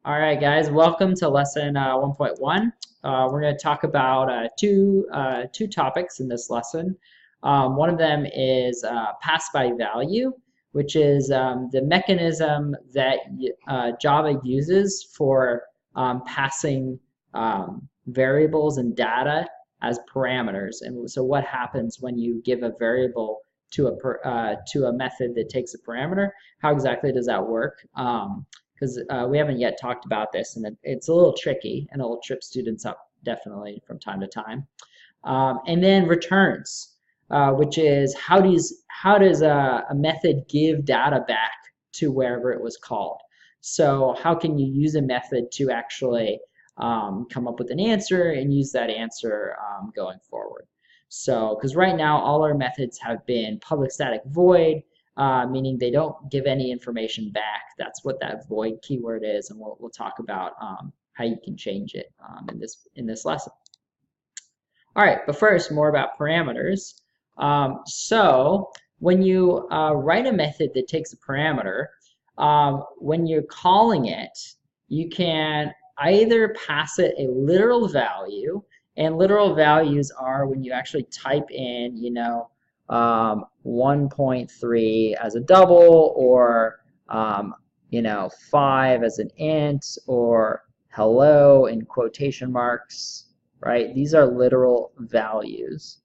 All right, guys, welcome to lesson 1.1. We're going to talk about two topics in this lesson. One of them is pass by value, which is the mechanism that Java uses for passing variables and data as parameters. And so what happens when you give a variable to a method that takes a parameter? How exactly does that work? Because we haven't yet talked about this, and it's a little tricky, and it'll trip students up definitely from time to time. And then returns, which is how does a method give data back to wherever it was called? So how can you use a method to actually come up with an answer and use that answer going forward? So, because right now all our methods have been public static void, meaning they don't give any information back. That's what that void keyword is, and we'll talk about how you can change it in this lesson. All right, but first, more about parameters. So when you write a method that takes a parameter, when you're calling it, you can either pass it a literal value, and literal values are when you actually type in, 1.3 as a double, or 5 as an int, or hello in quotation marks, right? These are literal values.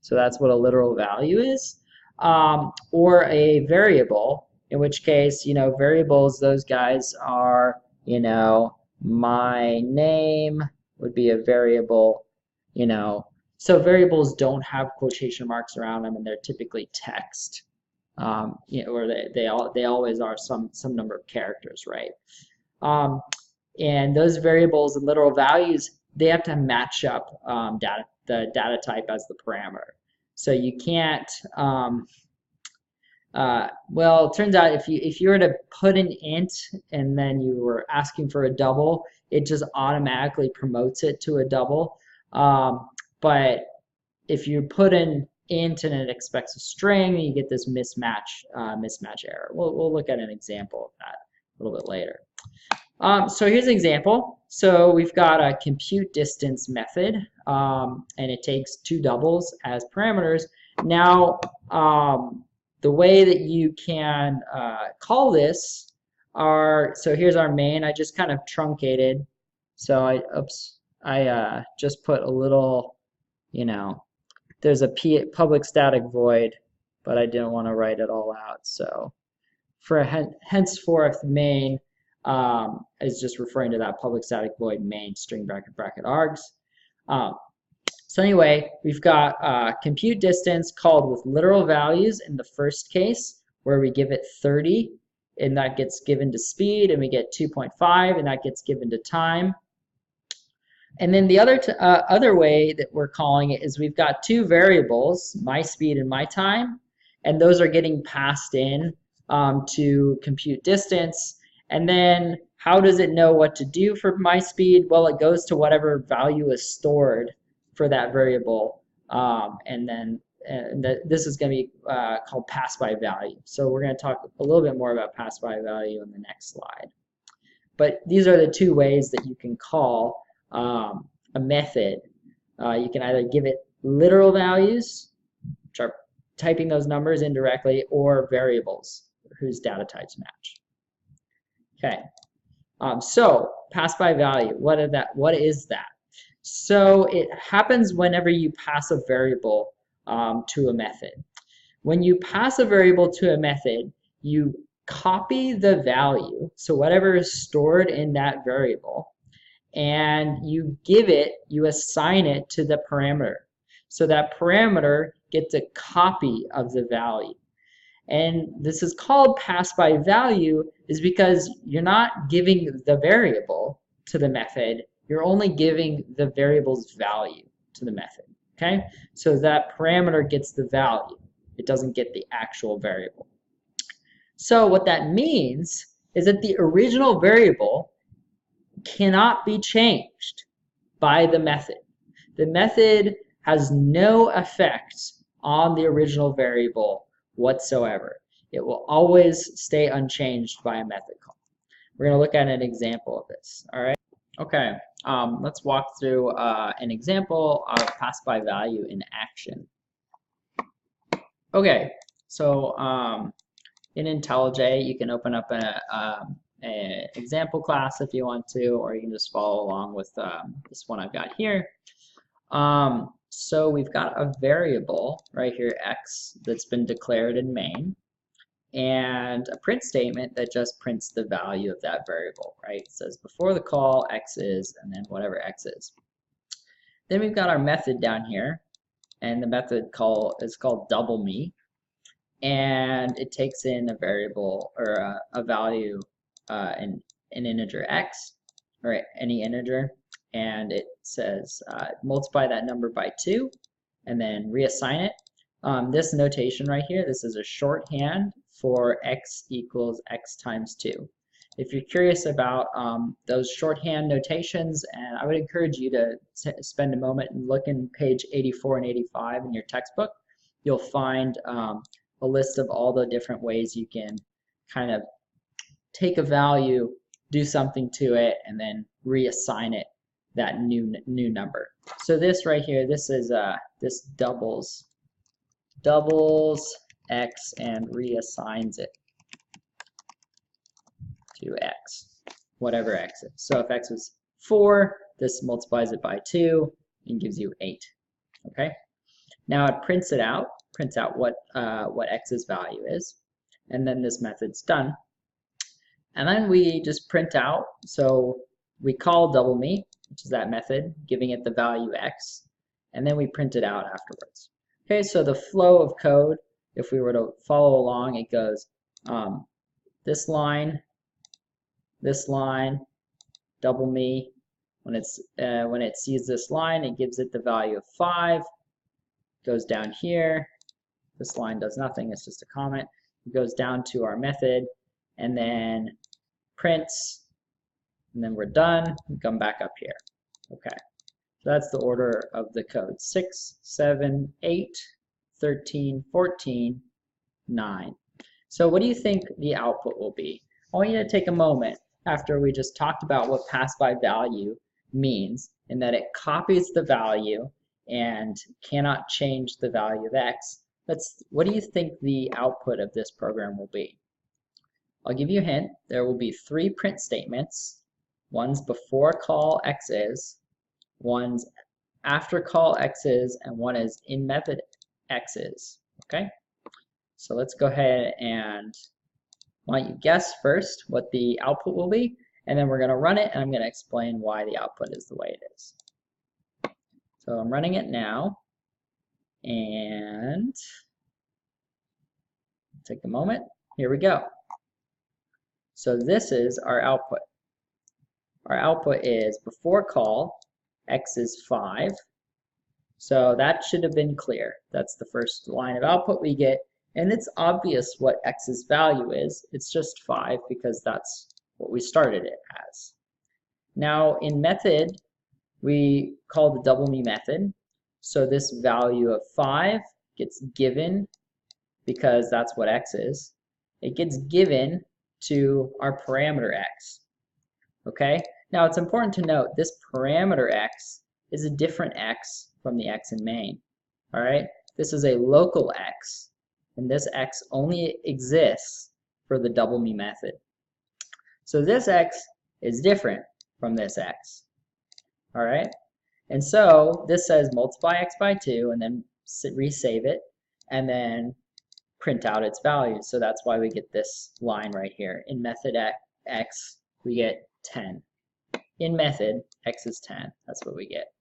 So that's what a literal value is. Or a variable, in which case, variables, those guys are, my name would be a variable, so variables don't have quotation marks around them, and they're typically text, or they always are some number of characters, right? And those variables and literal values, they have to match up the data type as the parameter. So you can't. Well, it turns out if you were to put an int and then you were asking for a double, it just automatically promotes it to a double. But if you put an int and it expects a string, you get this mismatch error. We'll look at an example of that a little bit later. So here's an example. So we've got a compute distance method, and it takes two doubles as parameters. Now, the way that you can call this so here's our main. I just kind of truncated. So I just put a little, there's a public static void, but I didn't want to write it all out. So for henceforth, main is just referring to that public static void main string bracket args. So anyway, we've got compute distance called with literal values in the first case, where we give it 30, and that gets given to speed, and we get 2.5, and that gets given to time. And then the other way that we're calling it is we've got two variables, my speed and my time, and those are getting passed in to compute distance. And then how does it know what to do for my speed? Well, it goes to whatever value is stored for that variable, this is going to be called pass by value. So we're going to talk a little bit more about pass by value in the next slide. But these are the two ways that you can call a method. You can either give it literal values, which are typing those numbers in directly, or variables whose data types match. Okay, so pass by value, what is that? So it happens whenever you pass a variable to a method. When you pass a variable to a method, you copy the value, so whatever is stored in that variable, and you assign it to the parameter. So that parameter gets a copy of the value. And this is called pass by value is because you're not giving the variable to the method, you're only giving the variable's value to the method, okay? So that parameter gets the value. It doesn't get the actual variable. So what that means is that the original variable cannot be changed by the method. The method has no effect on the original variable whatsoever. It will always stay unchanged by a method call. We're going to look at an example of this. All right. Okay. Let's walk through an example of pass by value in action. Okay. So in IntelliJ, you can open up an example class if you want to, or you can just follow along with this one I've got here. So we've got a variable right here, x, that's been declared in main, and a print statement that just prints the value of that variable, right? It says before the call, x is, and then whatever x is. Then we've got our method down here, and the method is called double me, and it takes in a variable or a value, an integer x, or any integer, and it says multiply that number by 2 and then reassign it. This notation right here, this is a shorthand for x equals x times 2. If you're curious about those shorthand notations, and I would encourage you to spend a moment and look in page 84 and 85 in your textbook. You'll find a list of all the different ways you can kind of take a value, do something to it, and then reassign it that new number. So this right here, this is this doubles x and reassigns it to x, whatever x is. So if x was 4, this multiplies it by 2 and gives you 8. Okay. Now it prints out what x's value is, and then this method's done. And then we just print out, so we call double me, which is that method, giving it the value x, and then we print it out afterwards. Okay, so the flow of code, if we were to follow along, it goes this line, double me. When it sees this line, it gives it the value of 5. Goes down here. This line does nothing, it's just a comment. It goes down to our method, and then prints, and then we're done. We come back up here. Okay, so that's the order of the code. 6, 7, 8, 13, 14, 9. So what do you think the output will be? I want you to take a moment after we just talked about what pass by value means, in that it copies the value and cannot change the value of x. What do you think the output of this program will be? I'll give you a hint. There will be 3 print statements. One's before call x is, one's after call x is, and one is in method x is. Okay? So let's go ahead and why don't you guess first what the output will be, and then we're going to run it, and I'm going to explain why the output is the way it is. So I'm running it now, and take a moment. Here we go. So this is our output. Our output is before call, x is 5. So that should have been clear. That's the first line of output we get. And it's obvious what x's value is. It's just 5 because that's what we started it as. Now in method, we call the double me method. So this value of 5 gets given, because that's what x is. It gets given to our parameter x. Okay? Now it's important to note this parameter x is a different x from the x in main. All right? This is a local x, and this x only exists for the double me method. So this x is different from this x. All right? And so this says multiply x by 2 and then resave it and then print out its value. So that's why we get this line right here. In method x, we get 10. In method, x is 10. That's what we get.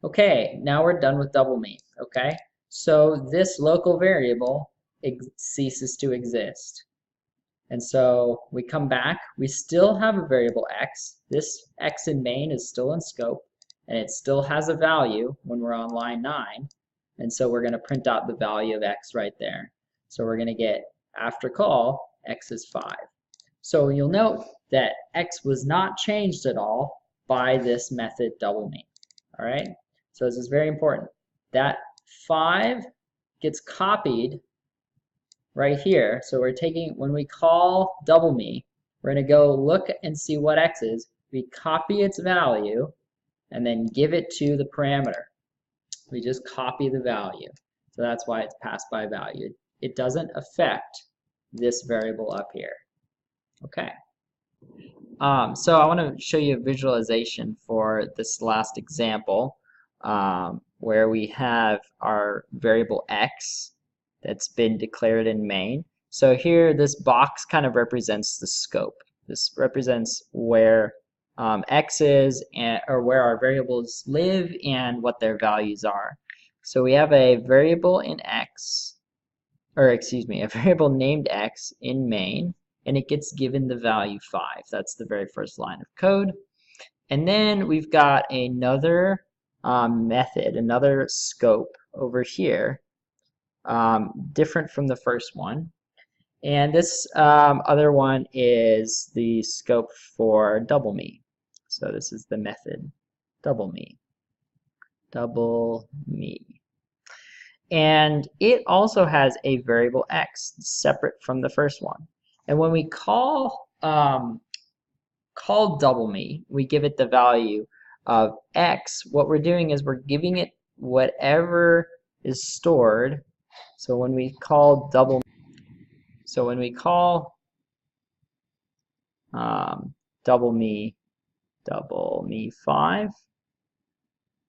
Okay, now we're done with double me. Okay, so this local variable ceases to exist. And so we come back. We still have a variable x. This x in main is still in scope, and it still has a value when we're on line 9. And so we're going to print out the value of x right there. So we're going to get, after call, x is 5. So you'll note that x was not changed at all by this method double me. All right? So this is very important. That 5 gets copied right here. So we're taking, when we call double me, We're going to go look and see what x is. We copy its value and then give it to the parameter. We just copy the value. So that's why it's passed by value. It doesn't affect this variable up here. Okay. So I want to show you a visualization for this last example where we have our variable x that's been declared in main. So here this box kind of represents the scope. This represents where x is or where our variables live and what their values are. So we have a variable in x, or excuse me, a variable named x in main, and it gets given the value 5. That's the very first line of code. And then we've got another method, another scope over here, different from the first one. And this other one is the scope for double me. So this is the method double me. Double me. And it also has a variable x separate from the first one. And when we call double me, we give it the value of x. What we're doing is we're giving it whatever is stored. So when we call double me 5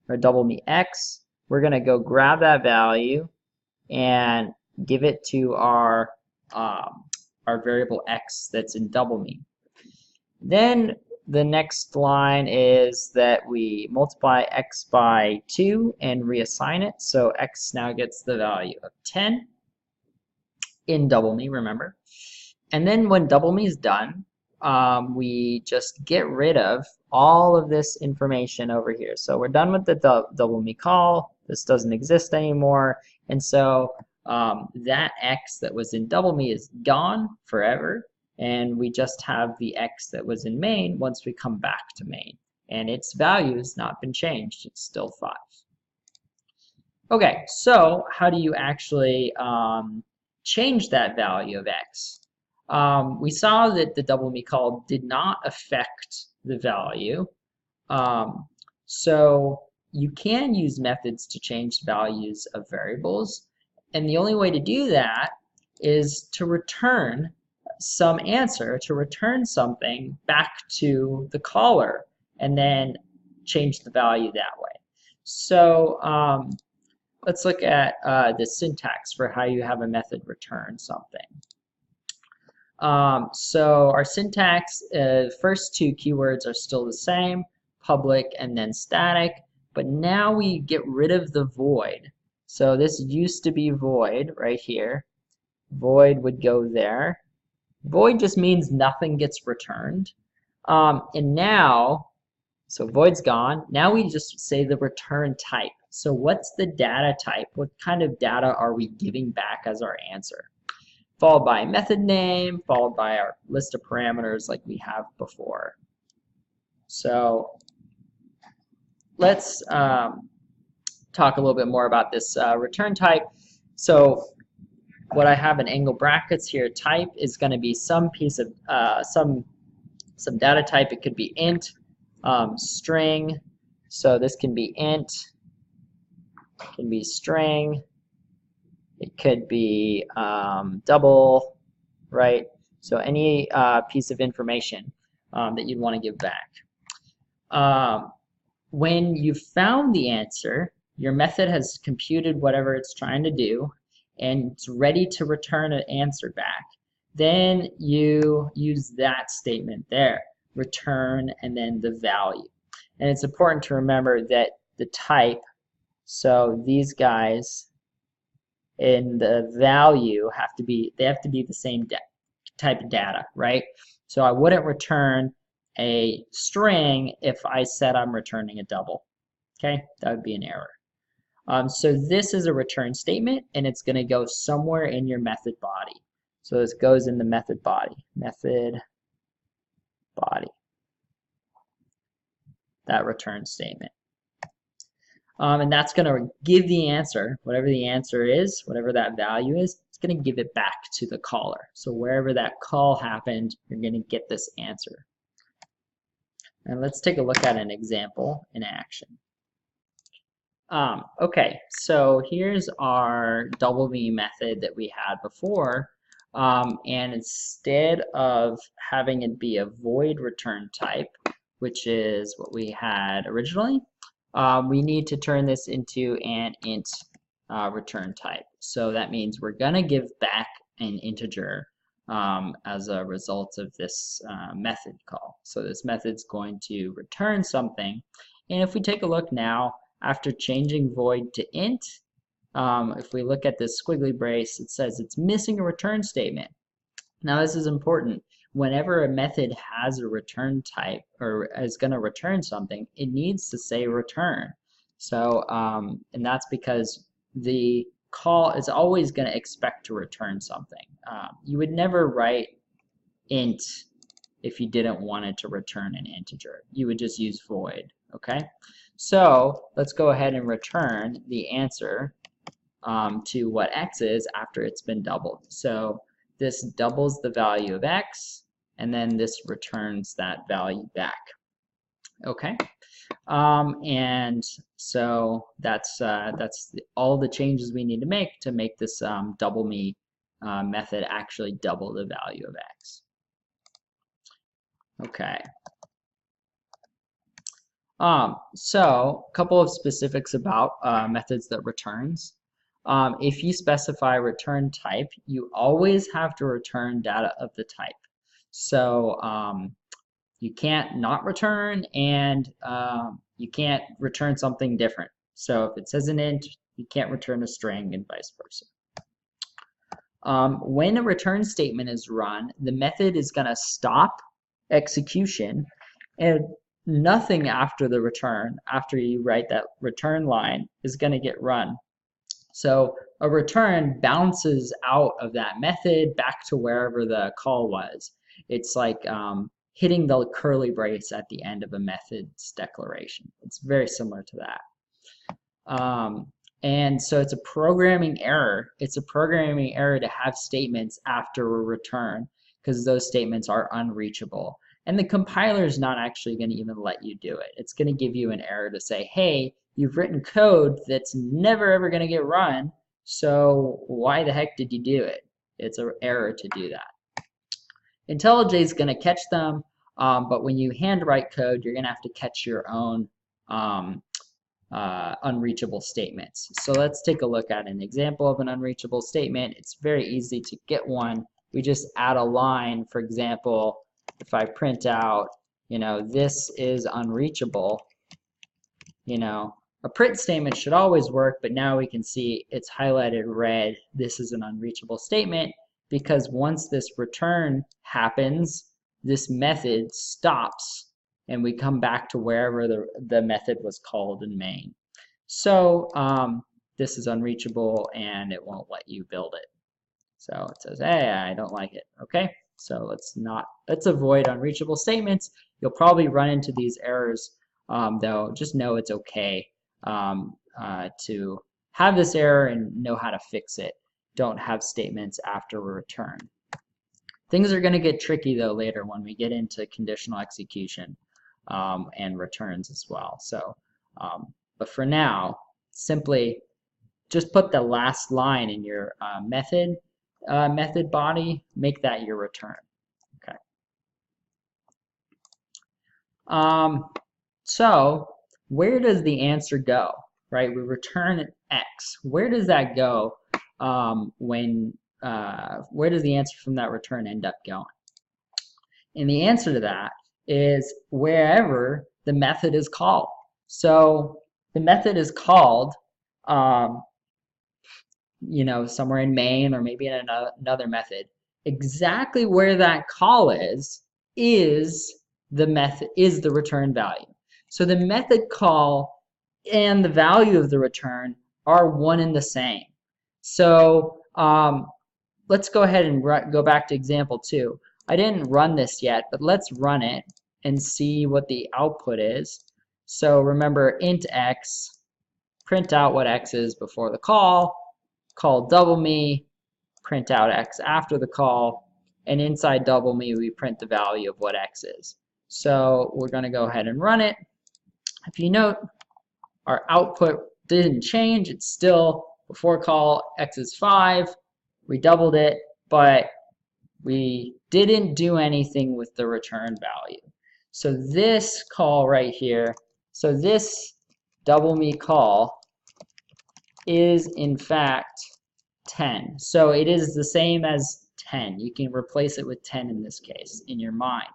or double me x, we're going to go grab that value and give it to our variable x that's in double me. Then the next line is that we multiply x by 2 and reassign it. So x now gets the value of 10 in double me, remember. And then when double me is done, we just get rid of all of this information over here. So we're done with the double me call. This doesn't exist anymore. And so that x that was in double me is gone forever. And we just have the x that was in main once we come back to main. And its value has not been changed. It's still 5. Okay, so how do you actually change that value of x? We saw that the double me call did not affect the value. So you can use methods to change values of variables. And the only way to do that is to return some answer, to return something back to the caller and then change the value that way. So let's look at the syntax for how you have a method return something. So our syntax, first 2 keywords are still the same, public and then static, but now we get rid of the void. So this used to be void right here. Void would go there. Void just means nothing gets returned. And now, so void's gone. Now we just say the return type. So what's the data type? What kind of data are we giving back as our answer? Followed by a method name, followed by our list of parameters like we have before. So let's talk a little bit more about this return type. So what I have in angle brackets here, type is going to be some piece of some data type. It could be int, string. So this can be int, it can be string. It could be double, right? So any piece of information that you'd want to give back. When you've found the answer, your method has computed whatever it's trying to do, and it's ready to return an answer back. Then you use that statement there, return and then the value. And it's important to remember that the type, so these guys, and the value have to be the same type of data, right? So I wouldn't return a string if I said I'm returning a double. Okay, that would be an error. So this is a return statement, and it's going to go somewhere in your method body. So this goes in the method body. Method body. That return statement. And that's going to give the answer, whatever the answer is, whatever that value is, it's going to give it back to the caller. So wherever that call happened, you're going to get this answer. And let's take a look at an example in action. Okay, so here's our double me method that we had before. And instead of having it be a void return type, which is what we had originally, we need to turn this into an int return type. So that means we're going to give back an integer as a result of this method call. So this method's going to return something. And if we take a look now, after changing void to int, if we look at this squiggly brace, it says it's missing a return statement. Now this is important. Whenever a method has a return type or is going to return something, it needs to say return. So, and that's because the call is always going to expect to return something. You would never write int if you didn't want it to return an integer. You would just use void, okay? So let's go ahead and return the answer to what x is after it's been doubled. So this doubles the value of x, and then this returns that value back. Okay, and so that's all the changes we need to make this double me method actually double the value of x. Okay. So a couple of specifics about methods that returns. If you specify return type, you always have to return data of the type. So you can't not return, and you can't return something different. So if it says an int, you can't return a string and vice versa. When a return statement is run, the method is going to stop execution, and nothing after the return, after you write that return line, is going to get run. So a return bounces out of that method back to wherever the call was. It's like hitting the curly brace at the end of a method's declaration. It's very similar to that. And so it's a programming error. It's a programming error to have statements after a return because those statements are unreachable. And the compiler is not actually going to even let you do it. It's going to give you an error to say, hey, you've written code that's never ever going to get run, so why the heck did you do it? It's an error to do that. IntelliJ is going to catch them, but when you handwrite code, you're going to have to catch your own unreachable statements. So let's take a look at an example of an unreachable statement. It's very easy to get one. We just add a line. For example, if I print out, this is unreachable, a print statement should always work, but now we can see it's highlighted red. This is an unreachable statement because once this return happens, this method stops and we come back to wherever the method was called in main. So this is unreachable and it won't let you build it. So it says, hey, I don't like it. Okay, so let's avoid unreachable statements. You'll probably run into these errors, though. Just know it's okay to have this error and know how to fix it. Don't have statements after a return. Things are going to get tricky though later when we get into conditional execution and returns as well. So, but for now, simply just put the last line in your method body, make that your return. Okay. So where does the answer go? Right, we return x. Where does that go where does the answer from that return end up going? And the answer to that is wherever the method is called. So the method is called somewhere in main or maybe in another method. Exactly where that call is the return value. So the method call and the value of the return are one and the same. So let's go ahead and go back to example 2. I didn't run this yet, but let's run it and see what the output is. So remember, int x, print out what x is before the call double me, print out x after the call, and inside double me we print the value of what x is. So we're going to go ahead and run it. If you note, our output didn't change. It's still before call x is 5. We doubled it, but we didn't do anything with the return value. So this call right here, so this double me call is in fact 10. So it is the same as 10. You can replace it with 10 in this case in your mind.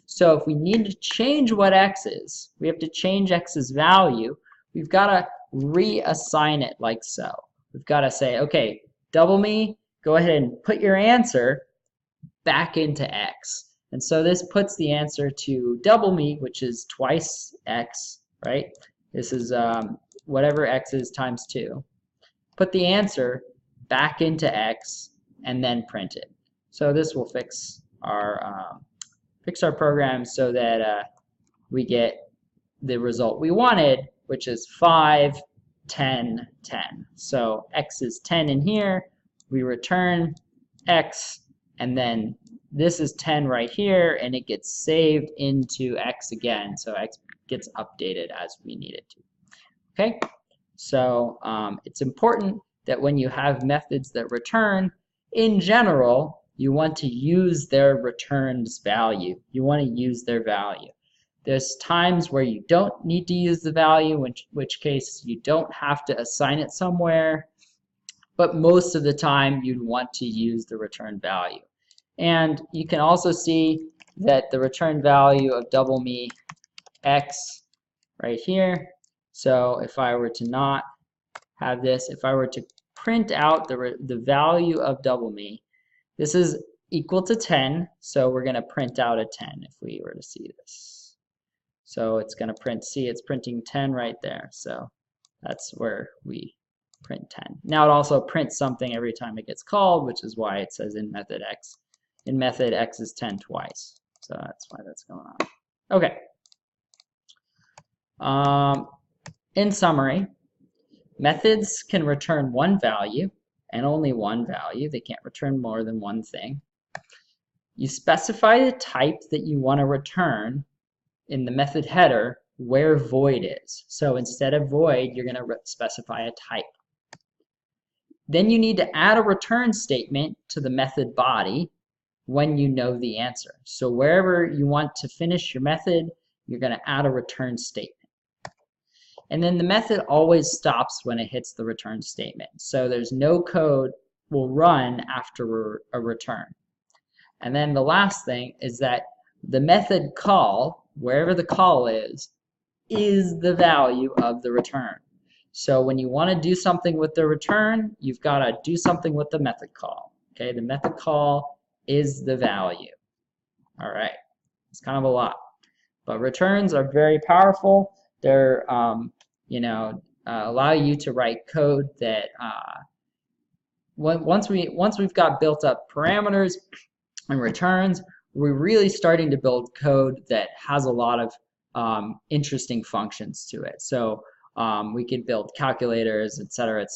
So if we need to change what x is, we have to change x's value. We've got to reassign it like so. We've got to say, okay, double me, go ahead and put your answer back into x. And so this puts the answer to double me, which is twice x, right? This is whatever x is times 2. Put the answer back into x and then print it. So this will fix our program so that we get the result we wanted, which is 5, 10, 10. So x is 10 in here. We return x, and then this is 10 right here, and it gets saved into x again. So x gets updated as we need it to. Okay, so it's important that when you have methods that return, in general, you want to use their returns value. You want to use their value. There's times where you don't need to use the value, in which case you don't have to assign it somewhere. But most of the time, you'd want to use the return value. And you can also see that the return value of double me x right here. So if I were to not have this, if I were to print out the value of double me, this is equal to 10. So we're going to print out a 10 if we were to see this. So it's going to print, see, it's printing 10 right there. So that's where we print 10. Now it also prints something every time it gets called, which is why it says in method x. In method x is 10 twice. So that's why that's going on. Okay. In summary, methods can return one value and only one value. They can't return more than one thing. You specify the type that you want to return in the method header where void is. So instead of void, you're going to specify a type. Then you need to add a return statement to the method body when you know the answer. So wherever you want to finish your method, you're going to add a return statement. And then the method always stops when it hits the return statement. So there's no code will run after a return. And then the last thing is that the method call, wherever the call is the value of the return. So when you want to do something with the return, you've got to do something with the method call. Okay, the method call is the value. All right, it's kind of a lot. But returns are very powerful. They're, allow you to write code that once we've got built up parameters and returns, we're really starting to build code that has a lot of interesting functions to it. So we could build calculators, et cetera,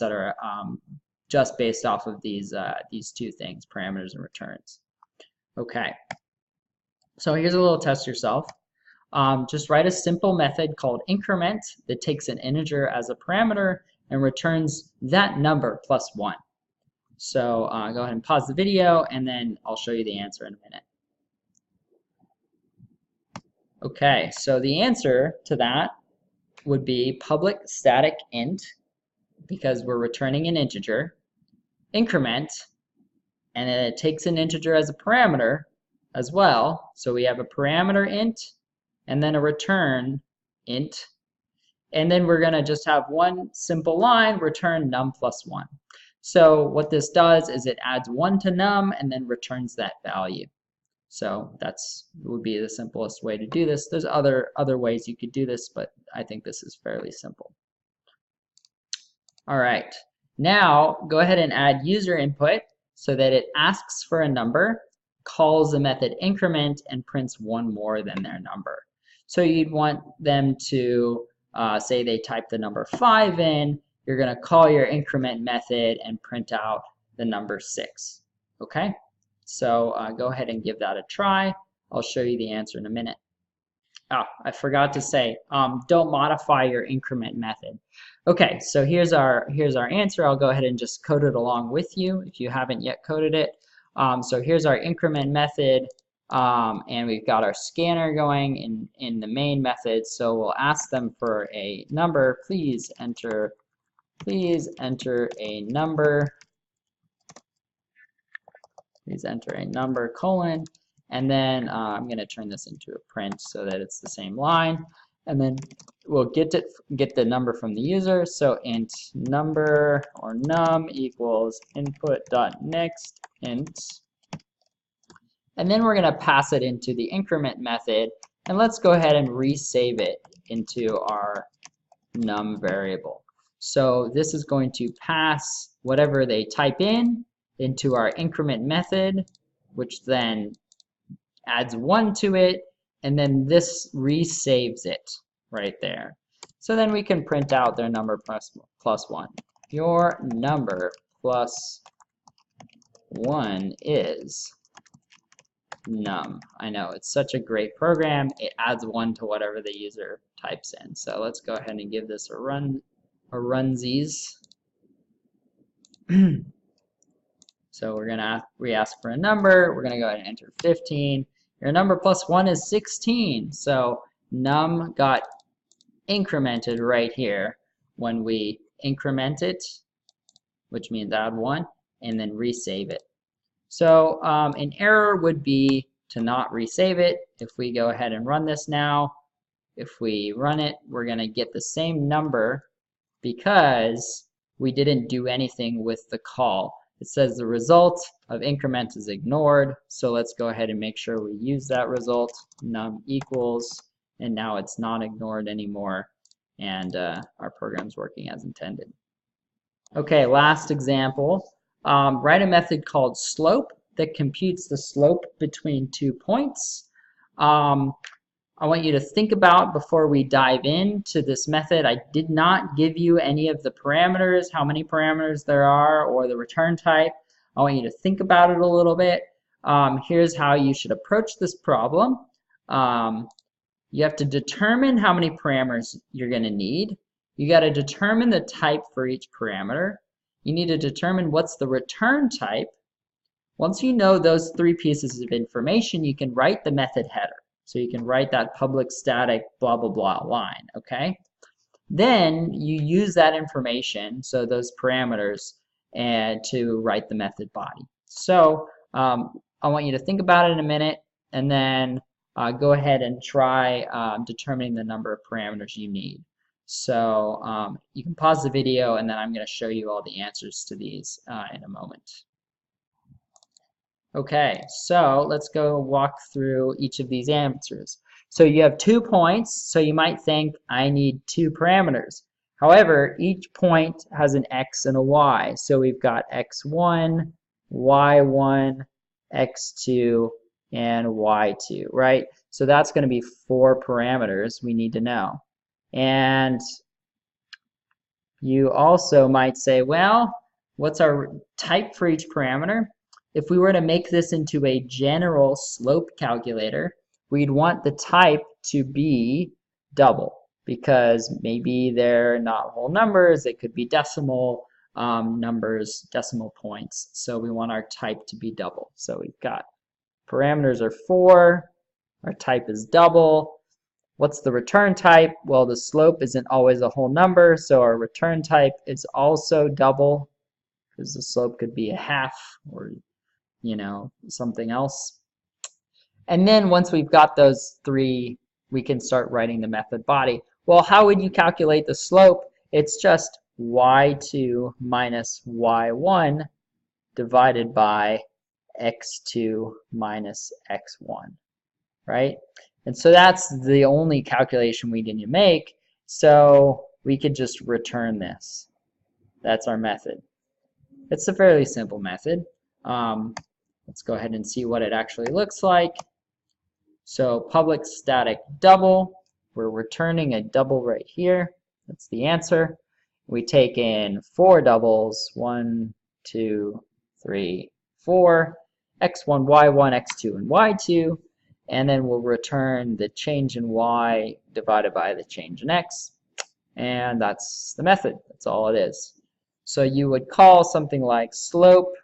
just based off of these two things, parameters and returns. Okay, so here's a little test yourself. Just write a simple method called increment that takes an integer as a parameter and returns that number plus 1. So go ahead and pause the video, and then I'll show you the answer in a minute. Okay, so the answer to that would be public static int, because we're returning an integer, increment, and then it takes an integer as a parameter as well. So we have a parameter int, and then a return int, and then we're going to just have one simple line, return num plus 1. So what this does is it adds 1 to num and then returns that value. So that's would be the simplest way to do this. There's other ways you could do this, but I think this is fairly simple. All right, now go ahead and add user input so that it asks for a number, calls the method increment, and prints one more than their number. So you'd want them to say they type the number 5 in, you're going to call your increment method and print out the number 6. Okay, so go ahead and give that a try. I'll show you the answer in a minute. Oh, I forgot to say, don't modify your increment method. Okay, so here's our answer. I'll go ahead and just code it along with you if you haven't yet coded it. So here's our increment method, and we've got our scanner going in the main method. So we'll ask them for a number. Please enter a number. Please enter a number, colon, and then I'm going to turn this into a print so that it's the same line, and then we'll get the number from the user. So int number or num equals input.next int, and then we're going to pass it into the increment method, and let's go ahead and resave it into our num variable. So this is going to pass whatever they type in into our increment method, which then adds 1 to it, and then this resaves it right there. So then we can print out their number plus 1. Your number plus 1 is num. I know, it's such a great program. It adds 1 to whatever the user types in. So let's go ahead and give this a runsies. So we're going to re-ask for a number. We're going to go ahead and enter 15. Your number plus 1 is 16. So num got incremented right here when we increment it, which means add 1, and then resave it. So an error would be to not resave it. If we go ahead and run this now, if we run it, we're going to get the same number because we didn't do anything with the call. It says the result of increment is ignored, so let's go ahead and make sure we use that result, num equals, and now it's not ignored anymore, and our program's working as intended. Okay, last example. Write a method called slope that computes the slope between 2 points. I want you to think about before we dive into this method. I did not give you any of the parameters, how many parameters there are, or the return type. I want you to think about it a little bit. Here's how you should approach this problem. You have to determine how many parameters you're going to need. You got to determine the type for each parameter. You need to determine what's the return type. Once you know those 3 pieces of information, you can write the method header. So you can write that public static blah blah blah line, okay? Then you use that information, so those parameters, and to write the method body. So I want you to think about it in a minute, and then go ahead and try determining the number of parameters you need. So you can pause the video, and then I'm going to show you all the answers to these in a moment. Okay, so let's go walk through each of these answers. So you have 2 points, so you might think I need 2 parameters. However, each point has an x and a y. So we've got x1, y1, x2, and y2, right? So that's going to be 4 parameters we need to know. And you also might say, well, what's our type for each parameter? If we were to make this into a general slope calculator, we'd want the type to be double, because maybe they're not whole numbers, it could be decimal numbers, decimal points. So we want our type to be double. So we've got parameters are 4, our type is double. What's the return type? Well, the slope isn't always a whole number, so our return type is also double, because the slope could be a half or something else. And then once we've got those 3, we can start writing the method body. Well, how would you calculate the slope? It's just y2 minus y1 divided by x2 minus x1, right? And so that's the only calculation we need to make. So we could just return this. That's our method. It's a fairly simple method. Let's go ahead and see what it actually looks like. So public static double, we're returning a double right here. That's the answer. We take in 4 doubles, 1, 2, 3, 4, x1, y1, x2, and y2, and then we'll return the change in y divided by the change in x, and that's the method. That's all it is. So you would call something like slope,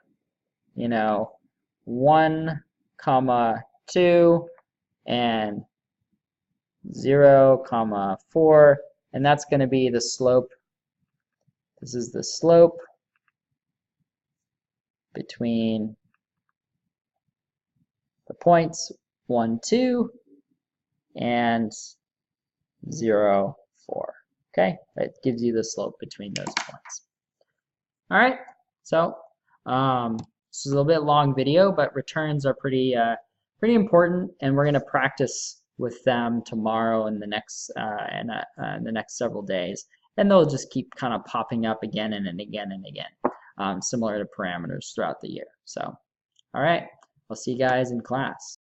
1, 2, and 0, 4, and that's going to be the slope. This is the slope between the points 1, 2 and 0, 4. Okay, that gives you the slope between those points. All right, so this is a little bit long video, but returns are pretty important, and we're going to practice with them tomorrow and the next several days, and they'll just keep kind of popping up again and again and again, similar to parameters throughout the year. So, all right, I'll see you guys in class.